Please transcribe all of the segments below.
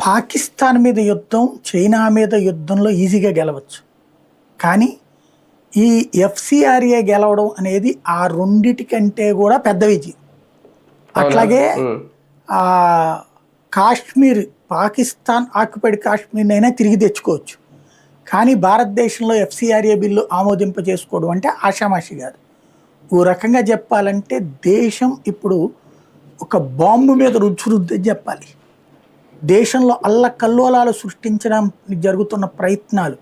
పాకిస్తాన్ మీద యుద్ధం, చైనా మీద యుద్ధంలో ఈజీగా గెలవచ్చు. కానీ ఈ ఎఫ్సిఆర్ఏ గెలవడం అనేది ఆ రెండిటికంటే కూడా పెద్ద విజయం. అట్లాగే కాశ్మీర్, పాకిస్తాన్ ఆక్యుపైడ్ కాశ్మీర్నైనా తిరిగి తెచ్చుకోవచ్చు. కానీ భారతదేశంలో ఎఫ్సిఆర్ఏ బిల్లు ఆమోదింపజేసుకోవడం అంటే ఆషామాషి కాదు. ఓ రకంగా చెప్పాలంటే దేశం ఇప్పుడు ఒక బాంబు మీద రుద్దని చెప్పాలి. దేశంలో అల్లకల్లోలాలు సృష్టించడానికి జరుగుతున్న ప్రయత్నాలు,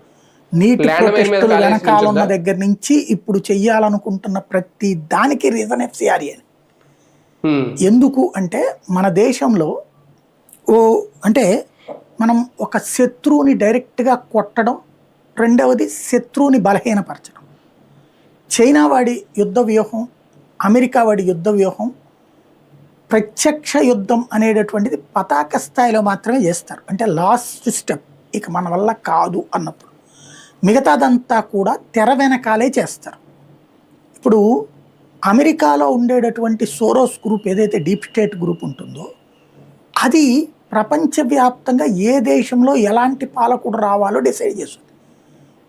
నీటి ప్రొటెస్టులు వెనకాల ఉన్న దగ్గర నుంచి ఇప్పుడు చెయ్యాలనుకుంటున్న ప్రతి దానికి రీజన్ ఎఫ్సిఆర్ఏ. ఎందుకు అంటే మన దేశంలో అంటే మనం ఒక శత్రువుని డైరెక్ట్గా కొట్టడం, రెండవది శత్రువుని బలహీనపరచడం. చైనా వాడి యుద్ధ వ్యూహం, అమెరికా వాడి యుద్ధ వ్యూహం ప్రత్యక్ష యుద్ధం అనేటటువంటిది పతాక స్థాయిలో మాత్రమే చేస్తారు. అంటే లాస్ట్ స్టెప్, ఇక మన వల్ల కాదు అన్నప్పుడు మిగతాదంతా కూడా తెర వెనకాలే చేస్తారు. ఇప్పుడు అమెరికాలో ఉండేటటువంటి సోరోస్ గ్రూప్, ఏదైతే డీప్ స్టేట్ గ్రూప్ ఉంటుందో, అది ప్రపంచవ్యాప్తంగా ఏ దేశంలో ఎలాంటి పాలకుడు రావాలో డిసైడ్ చేస్తుంది.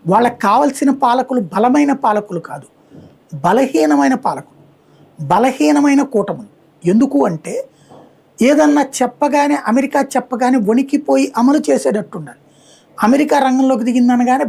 వాళ్ళకి కావలసిన పాలకులు బలమైన పాలకులు కాదు, బలహీనమైన పాలకులు, బలహీనమైన కూటములు. ఎందుకు అంటే ఏదన్నా చెప్పగానే, అమెరికా చెప్పగానే వణికిపోయి అమలు చేసేటట్టు ఉండాలి. అమెరికా రంగంలోకి దిగిందనగానే